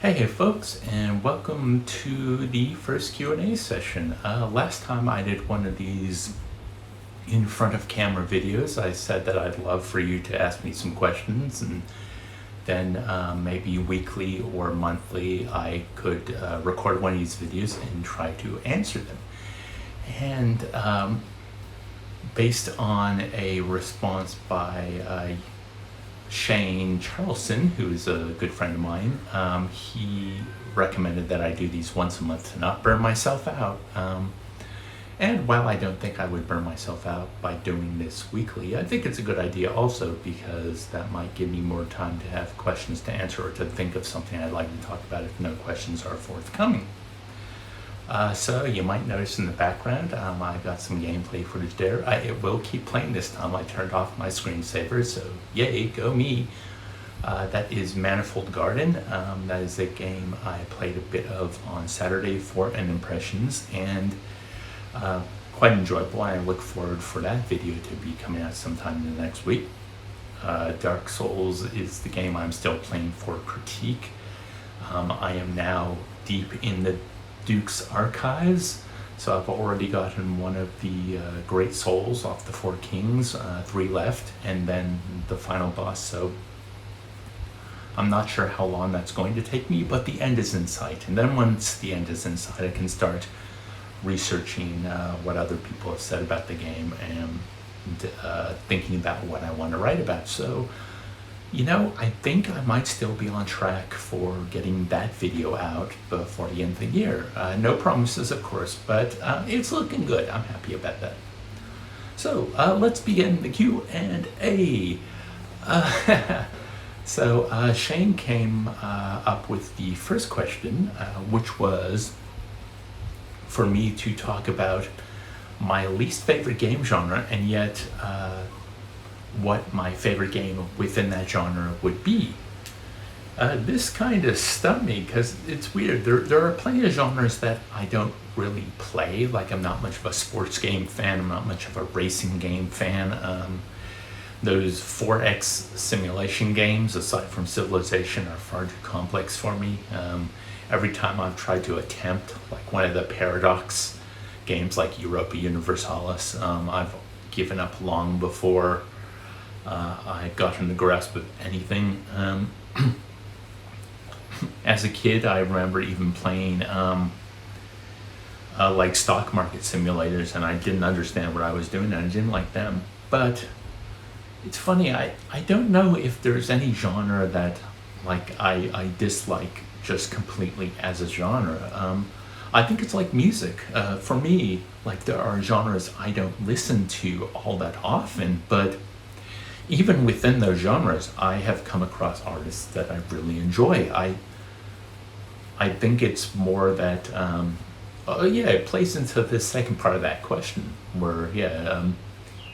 Hey folks, and welcome to the first Q&A session. Last time I did one of these in front of camera videos, I said that I'd love for you to ask me some questions, and then maybe weekly or monthly I could record one of these videos and try to answer them. And based on a response by Shane Charleston, who is a good friend of mine, he recommended that I do these once a month to not burn myself out. And while I don't think I would burn myself out by doing this weekly, I think it's a good idea also because that might give me more time to have questions to answer or to think of something I'd like to talk about if no questions are forthcoming. So you might notice in the background, I got some gameplay footage there. It will keep playing this time. I turned off my screensaver, so yay, go me. That is Manifold Garden. That is a game I played a bit of on Saturday for an Impressions, and quite enjoyable. I look forward for that video to be coming out sometime in the next week. Dark Souls is the game I'm still playing for critique. I am now deep in the Duke's archives, so I've already gotten one of the Great Souls off the Four Kings, 3 left, and then the final boss, so I'm not sure how long that's going to take me, but the end is in sight. And then once the end is in sight, I can start researching what other people have said about the game and thinking about what I want to write about. So I think I might still be on track for getting that video out before the end of the year. No promises, of course, but it's looking good. I'm happy about that. So let's begin the Q&A. So Shane came up with the first question, which was for me to talk about my least favorite game genre, and yet what my favorite game within that genre would be. This kind of stumped me because it's weird. There are plenty of genres that I don't really play. Like, I'm not much of a sports game fan. I'm not much of a racing game fan. Those 4X simulation games, aside from Civilization, are far too complex for me. Every time I've tried to attempt like one of the Paradox games like Europa Universalis, I've given up long before I got in the grasp of anything. As a kid, I remember even playing like stock market simulators, and I didn't understand what I was doing, and I didn't like them. But it's funny, I don't know if there's any genre that like I dislike just completely as a genre. I think it's like music. For me, like, there are genres I don't listen to all that often, but even within those genres, I have come across artists that I really enjoy. I think it's more that, it plays into the second part of that question, where,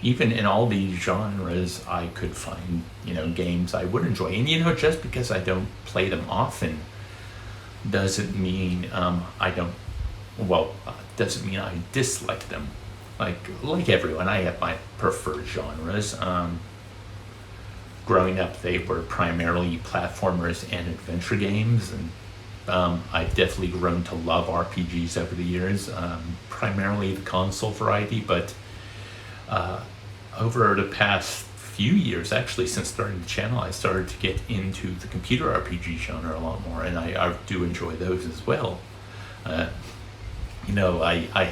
even in all these genres, I could find, games I would enjoy. And, just because I don't play them often doesn't mean doesn't mean I dislike them. Like everyone, I have my preferred genres. Growing up, they were primarily platformers and adventure games, and I've definitely grown to love RPGs over the years, primarily the console variety, but over the past few years, actually, since starting the channel, I started to get into the computer RPG genre a lot more, and I do enjoy those as well. I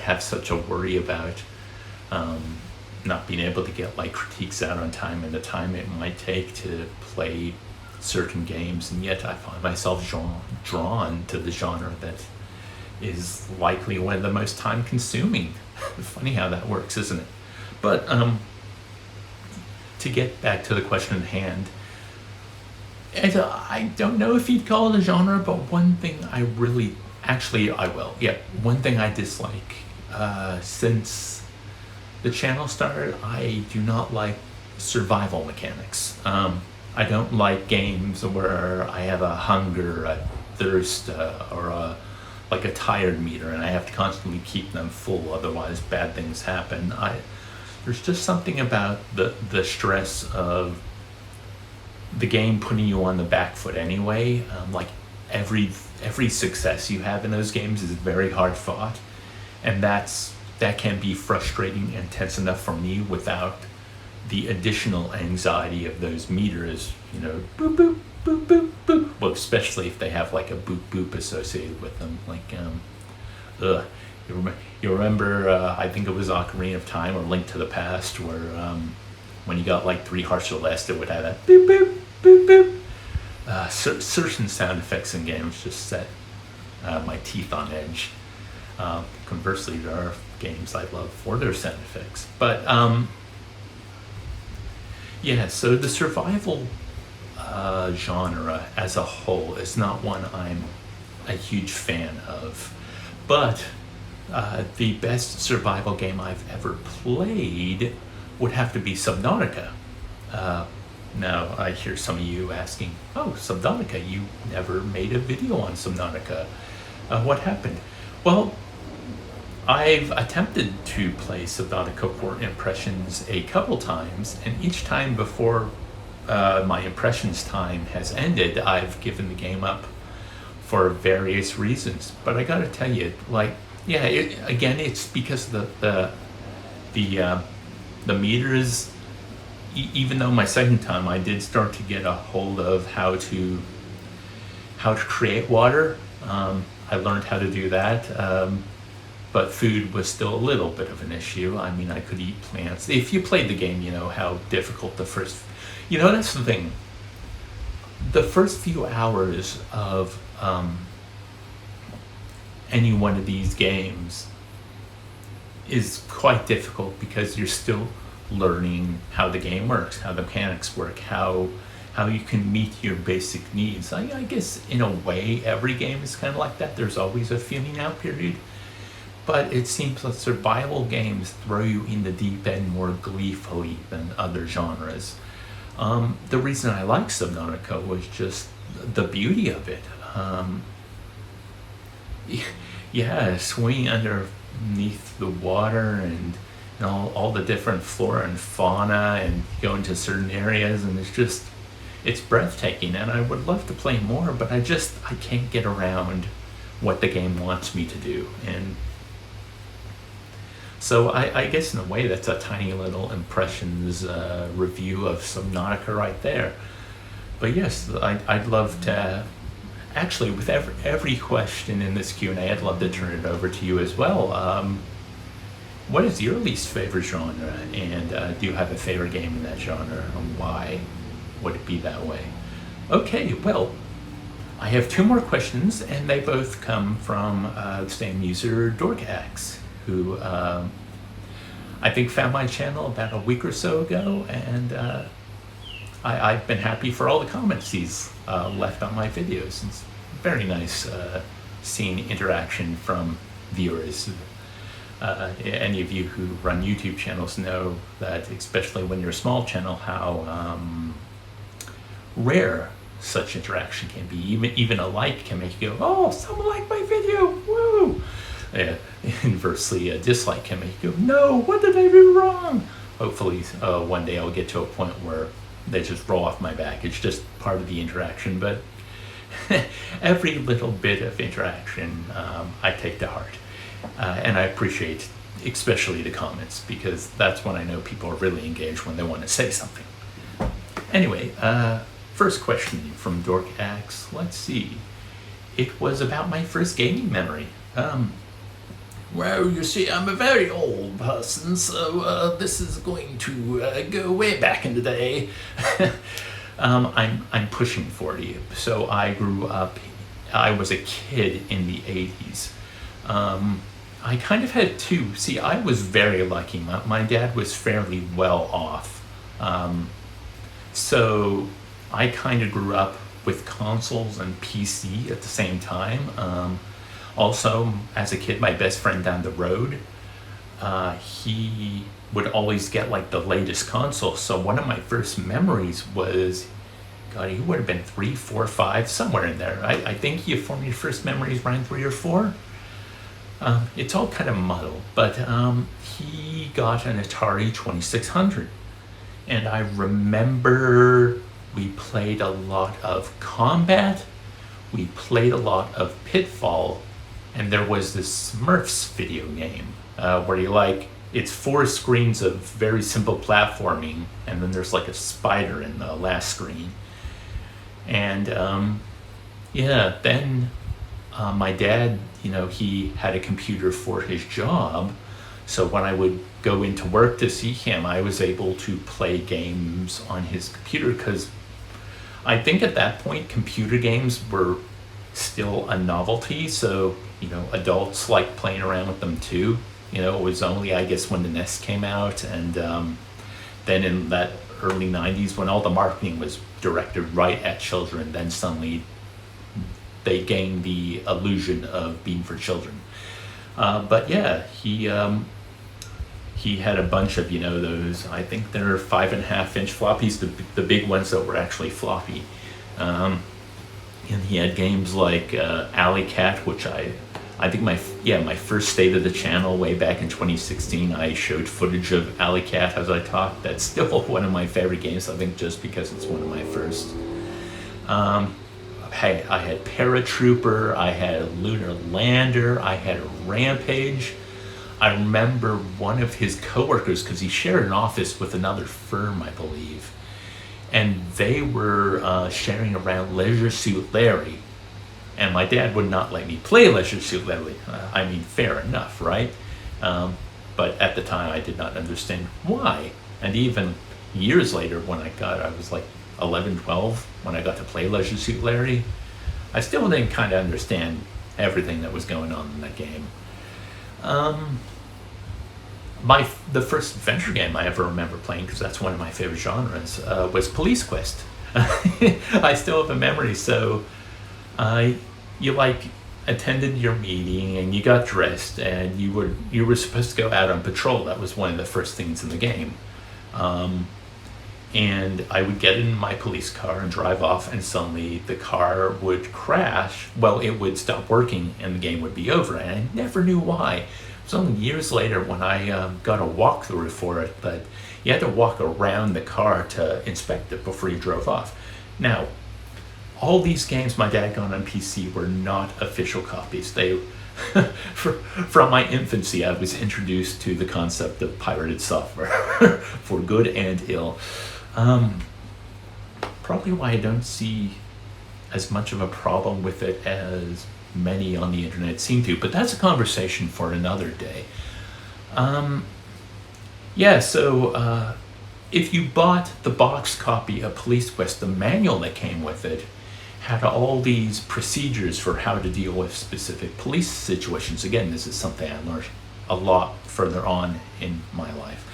have such a worry about not being able to get like critiques out on time and the time it might take to play certain games, and yet I find myself drawn to the genre that is likely one of the most time consuming. Funny how that works, isn't it? But to get back to the question at hand, and I don't know if you'd call it a genre, but one thing I will. One thing I dislike since the channel started, I do not like survival mechanics. I don't like games where I have a hunger, a thirst, or a tired meter, and I have to constantly keep them full, otherwise bad things happen. There's just something about the stress of the game putting you on the back foot anyway. Like every success you have in those games is very hard fought, and that can be frustrating and tense enough for me without the additional anxiety of those meters, boop boop boop boop boop. Well, especially if they have like a boop boop associated with them, like you remember I think it was Ocarina of Time or Link to the Past, where when you got like 3 hearts or less, it would have that boop boop boop boop. Certain sound effects in games just set my teeth on edge. Conversely, there are games I love for their sound effects. But yeah, so the survival genre as a whole is not one I'm a huge fan of. But the best survival game I've ever played would have to be Subnautica. Now, I hear some of you asking, oh, Subnautica, you never made a video on Subnautica. What happened? Well, I've attempted to play Subnautica for Impressions a couple times, and each time before my Impressions time has ended, I've given the game up for various reasons. But I gotta tell you, again, it's because of the meters. Even though my second time I did start to get a hold of how to create water, I learned how to do that, but food was still a little bit of an issue. I mean, I could eat plants. If you played the game, you know how difficult that's the thing. The first few hours of any one of these games is quite difficult because you're still learning how the game works, how the mechanics work, how you can meet your basic needs. I guess in a way every game is kind of like that. There's always a feeling out period, but it seems that survival games throw you in the deep end more gleefully than other genres. The reason I like Subnautica was just the beauty of it. Swimming underneath the water and all the different flora and fauna, and go into certain areas, and it's breathtaking, and I would love to play more, but I can't get around what the game wants me to do. And so I guess in a way that's a tiny little Impressions review of Subnautica right there. But yes, I'd love to, actually, with every question in this Q&A, I'd love to turn it over to you as well. What is your least favorite genre, and do you have a favorite game in that genre, and why would it be that way? Okay, well, I have 2 more questions, and they both come from the same user, Dorkax, who I think found my channel about a week or so ago, and I've been happy for all the comments he's left on my videos. It's very nice seeing interaction from viewers. Any of you who run YouTube channels know that, especially when you're a small channel, how rare such interaction can be. Even a like can make you go, oh, someone liked my video, woo! Inversely, a dislike can make you go, no, what did I do wrong? Hopefully one day I'll get to a point where they just roll off my back. It's just part of the interaction, but every little bit of interaction I take to heart. And I appreciate especially the comments, because that's when I know people are really engaged, when they want to say something. Anyway, first question from Dorkax. Let's see. It was about my first gaming memory. Well, you see, I'm a very old person, so this is going to go way back in the day. I'm pushing 40, so I grew up, I was a kid in the 80s. I kind of had 2. See, I was very lucky. My dad was fairly well off. So I kind of grew up with consoles and PC at the same time. Also, as a kid, my best friend down the road, he would always get like the latest console. So one of my first memories was, God, he would have been 3, 4, 5, somewhere in there. I think you formed your first memories around 3 or 4. It's all kind of muddled, but he got an Atari 2600, and I remember we played a lot of Combat, we played a lot of Pitfall, and there was this Smurfs video game where you it's 4 screens of very simple platforming, and then there's like a spider in the last screen. And then my dad, he had a computer for his job, so when I would go into work to see him, I was able to play games on his computer, because I think at that point computer games were still a novelty, so adults liked playing around with them too. It was only, I guess, when the NES came out, and then in that early 90s when all the marketing was directed right at children, then suddenly they gained the illusion of being for children. But yeah, he had a bunch of those, I think they're 5.5-inch floppies, the big ones that were actually floppy. And he had games like Alley Cat, which I think my first State of the Channel way back in 2016, I showed footage of Alley Cat as I talked. That's still one of my favorite games, I think, just because it's one of my first. Hey, I had Paratrooper, I had Lunar Lander, I had Rampage. I remember one of his coworkers, because he shared an office with another firm, I believe, and they were sharing around Leisure Suit Larry. And my dad would not let me play Leisure Suit Larry. I mean, fair enough, right? But at the time, I did not understand why. And even years later, when I was like 11, 12, when I got to play Leisure Suit Larry, I still didn't kind of understand everything that was going on in that game. The first adventure game I ever remember playing, because that's one of my favorite genres, was Police Quest. I still have a memory. So you attended your meeting and you got dressed and you were supposed to go out on patrol. That was one of the first things in the game. And I would get in my police car and drive off, and suddenly the car would crash. Well, it would stop working and the game would be over, and I never knew why. It was only years later when I got a walkthrough for it, but you had to walk around the car to inspect it before you drove off. Now, all these games my dad got on PC were not official copies. They, from my infancy, I was introduced to the concept of pirated software, for good and ill. Probably why I don't see as much of a problem with it as many on the internet seem to, but that's a conversation for another day. So if you bought the box copy of Police Quest, the manual that came with it had all these procedures for how to deal with specific police situations. Again, this is something I learned a lot further on in my life.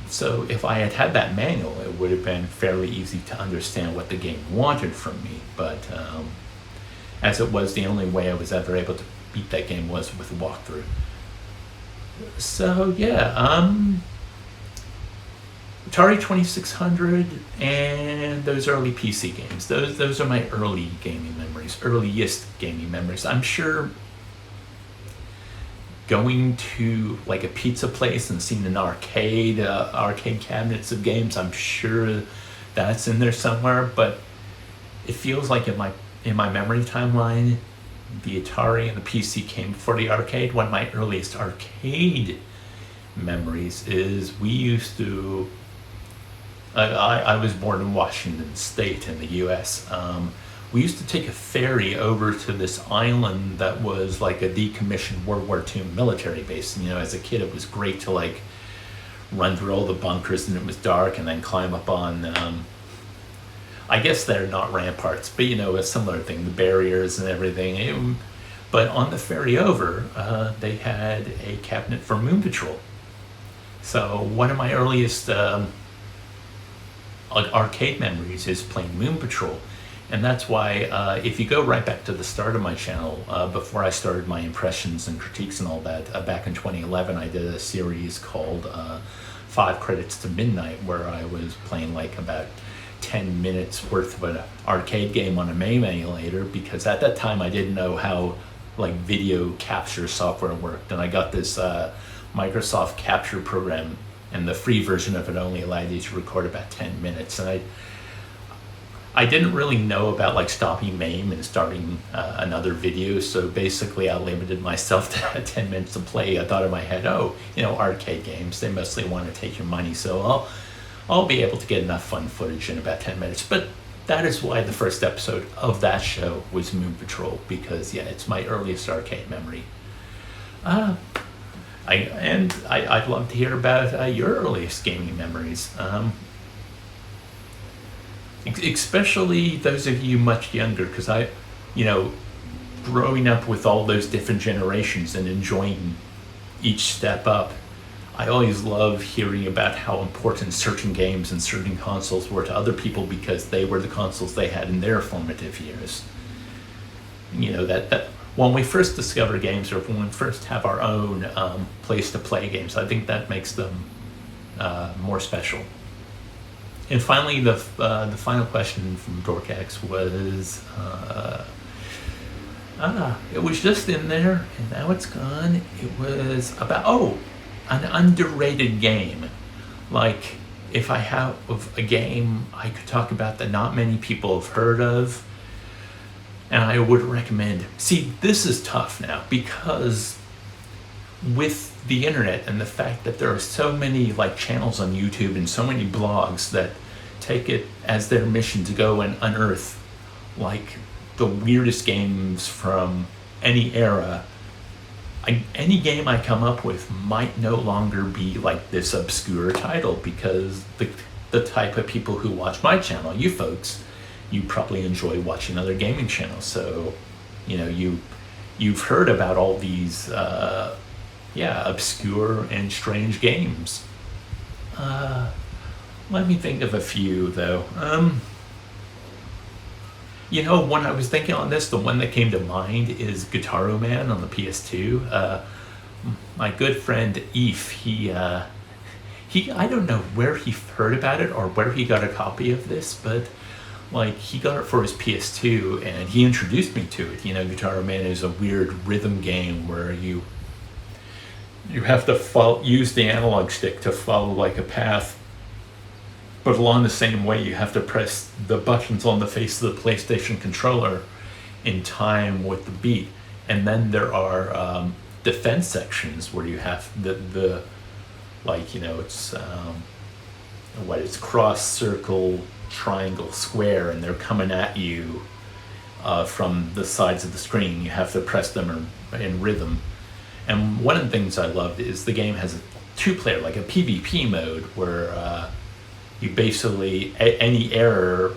So if I had had that manual, it would have been fairly easy to understand what the game wanted from me. But as it was, the only way I was ever able to beat that game was with a walkthrough. So yeah, Atari 2600 and those early PC games. Those are my early gaming memories, earliest gaming memories. I'm sure going to like a pizza place and seeing an arcade cabinets of games, I'm sure that's in there somewhere, but it feels like in my memory timeline, the Atari and the PC came before the arcade. One of my earliest arcade memories is we used to, I was born in Washington State in the US. We used to take a ferry over to this island that was like a decommissioned World War II military base. And, as a kid, it was great to like run through all the bunkers and it was dark, and then climb up on, I guess they're not ramparts, but a similar thing, the barriers and everything. But on the ferry over, they had a cabinet for Moon Patrol. So one of my earliest arcade memories is playing Moon Patrol. And that's why, if you go right back to the start of my channel, before I started my impressions and critiques and all that, back in 2011, I did a series called 5 Credits to Midnight, where I was playing like about 10 minutes worth of an arcade game on a MAME emulator, because at that time I didn't know how like video capture software worked. And I got this Microsoft Capture program, and the free version of it only allowed you to record about 10 minutes. And I didn't really know about like stopping MAME and starting another video, so basically I limited myself to 10 minutes to play. I thought in my head, oh, arcade games, they mostly want to take your money, so I'll be able to get enough fun footage in about 10 minutes. But that is why the first episode of that show was Moon Patrol, because yeah, it's my earliest arcade memory. I'd love to hear about your earliest gaming memories. Especially those of you much younger, because growing up with all those different generations and enjoying each step up, I always love hearing about how important certain games and certain consoles were to other people because they were the consoles they had in their formative years. That when we first discover games, or when we first have our own place to play games, I think that makes them more special. And finally, the final question from Dorkax was, it was just in there, and now it's gone. It was about, an underrated game. Like, if I have a game I could talk about that not many people have heard of, and I would recommend. See, this is tough now, because with the internet and the fact that there are so many like channels on YouTube and so many blogs that take it as their mission to go and unearth like the weirdest games from any era, any game I come up with might no longer be like this obscure title, because the type of people who watch my channel, you folks, you probably enjoy watching other gaming channels, so you've heard about all these obscure and strange games. Let me think of a few though. When I was thinking on this, the one that came to mind is Guitar Man on the PS2. My good friend Eve, he I don't know where he heard about it or where he got a copy of this, but like he got it for his PS2 and he introduced me to it. Guitar Man is a weird rhythm game where you have to use the analog stick to follow like a path, but along the same way you have to press the buttons on the face of the PlayStation controller in time with the beat. And then there are defense sections where you have the it's cross, circle, triangle, square, and they're coming at you from the sides of the screen. You have to press them in rhythm. And one of the things I loved is the game has a two-player, like a PvP mode, where you basically, any error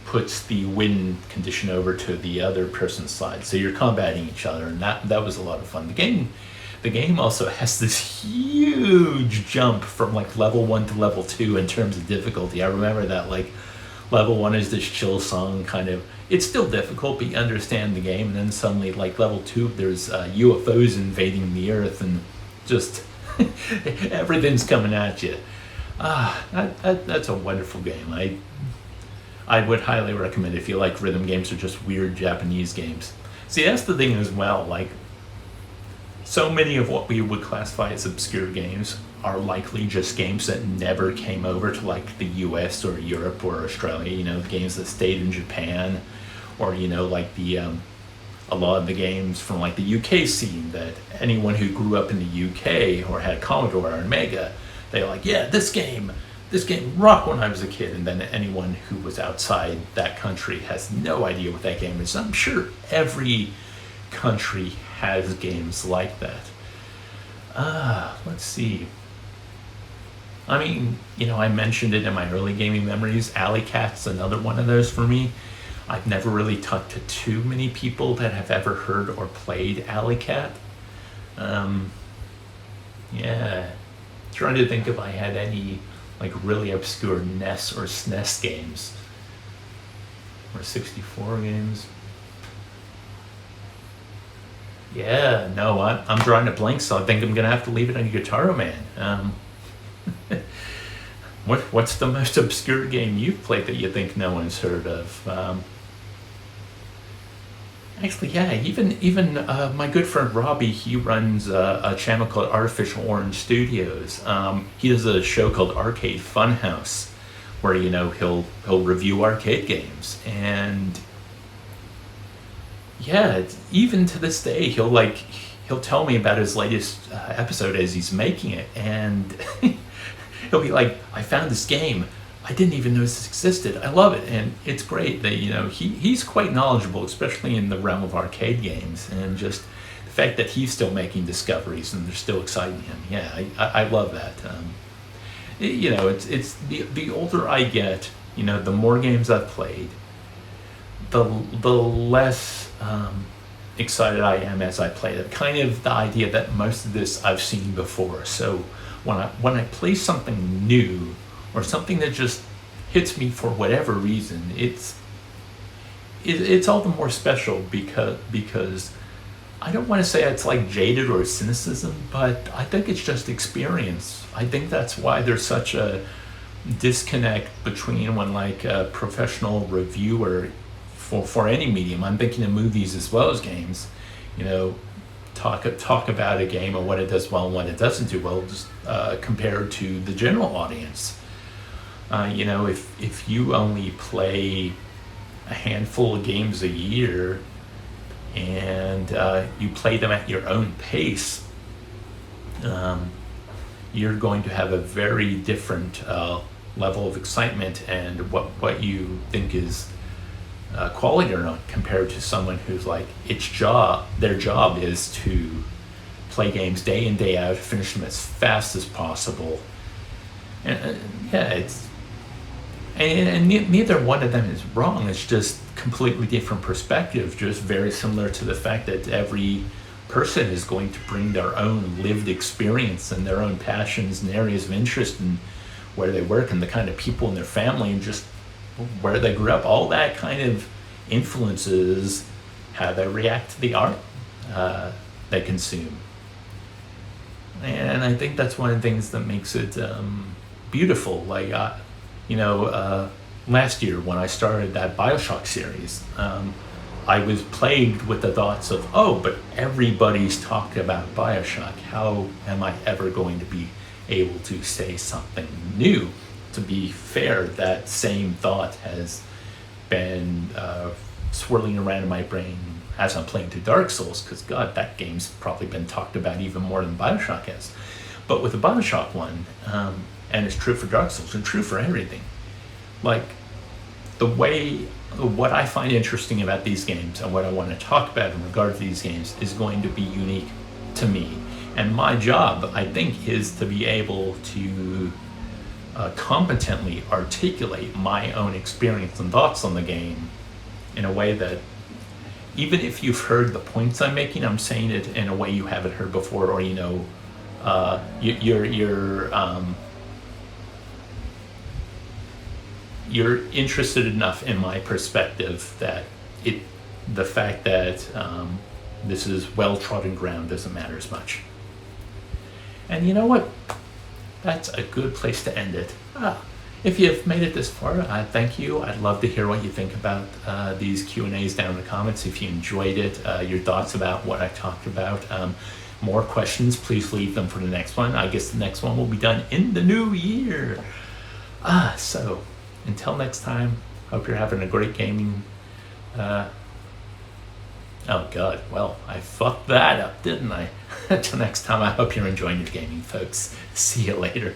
puts the win condition over to the other person's side. So you're combating each other, and that was a lot of fun. The game also has this huge jump from like level 1 to level 2 in terms of difficulty. I remember that like level 1 is this chill song kind of, it's still difficult, but you understand the game, and then suddenly like level 2 there's UFOs invading the earth and just everything's coming at you. That's a wonderful game. I would highly recommend it if you like rhythm games or just weird Japanese games. See, that's the thing as well, like so many of what we would classify as obscure games are likely just games that never came over to like the US or Europe or Australia, games that stayed in Japan, or like a lot of the games from like the UK scene that anyone who grew up in the UK or had Commodore or Amiga, they're like, yeah, this game rocked when I was a kid, and then anyone who was outside that country has no idea what that game is. I'm sure every country has games like that. Let's see. I mean, I mentioned it in my early gaming memories. Alley Cat's another one of those for me. I've never really talked to too many people that have ever heard or played Alley Cat. Trying to think if I had any like really obscure NES or SNES games or 64 games. Yeah, no, I'm drawing a blank, so I think I'm gonna have to leave it on Guitar Man. What's the most obscure game you've played that you think no one's heard of? Actually, yeah, even my good friend Robbie, he runs a channel called Artificial Orange Studios. He does a show called Arcade Funhouse, where he'll review arcade games, and yeah, even to this day he'll tell me about his latest episode as he's making it, and he'll be like, I found this game, I didn't even know this existed, I love it. And it's great that he's quite knowledgeable, especially in the realm of arcade games, and just the fact that he's still making discoveries and they're still exciting him. Yeah, I love that. It's the older I get, the more games I've played, the less excited I am as I play it. Kind of the idea that most of this I've seen before. So when I play something new, or something that just hits me for whatever reason, it's all the more special because I don't want to say it's like jaded or cynicism, but I think it's just experience. I think that's why there's such a disconnect between when like a professional reviewer for any medium, I'm thinking of movies as well as games, talk about a game or what it does well and what it doesn't do well, just compared to the general audience. If you only play a handful of games a year and you play them at your own pace, you're going to have a very different level of excitement and what you think is quality or not, compared to someone who's like their job is to play games day in day out, finish them as fast as possible, and neither one of them is wrong. It's just completely different perspective, just very similar to the fact that every person is going to bring their own lived experience and their own passions and areas of interest and where they work and the kind of people in their family and just where they grew up. All that kind of influences how they react to the art they consume. And I think that's one of the things that makes it beautiful. Like, last year when I started that BioShock series, I was plagued with the thoughts of, but everybody's talked about BioShock. How am I ever going to be able to say something new? To be fair, that same thought has been swirling around in my brain as I'm playing through Dark Souls, because God, that game's probably been talked about even more than BioShock has. But with the BioShock one, and it's true for Dark Souls and true for everything, like what I find interesting about these games and what I want to talk about in regard to these games is going to be unique to me. And my job, I think, is to be able to competently articulate my own experience and thoughts on the game in a way that, even if you've heard the points I'm making, I'm saying it in a way you haven't heard before, or you're interested enough in my perspective that the fact that this is well-trodden ground doesn't matter as much. And you know what? That's a good place to end it. If you've made it this far, thank you. I'd love to hear what you think about these Q&As down in the comments. If you enjoyed it, your thoughts about what I talked about. More questions, please leave them for the next one. I guess the next one will be done in the new year. So until next time, hope you're having a great gaming. Oh God, well, I fucked that up, didn't I? Till next time, I hope you're enjoying your gaming, folks. See you later.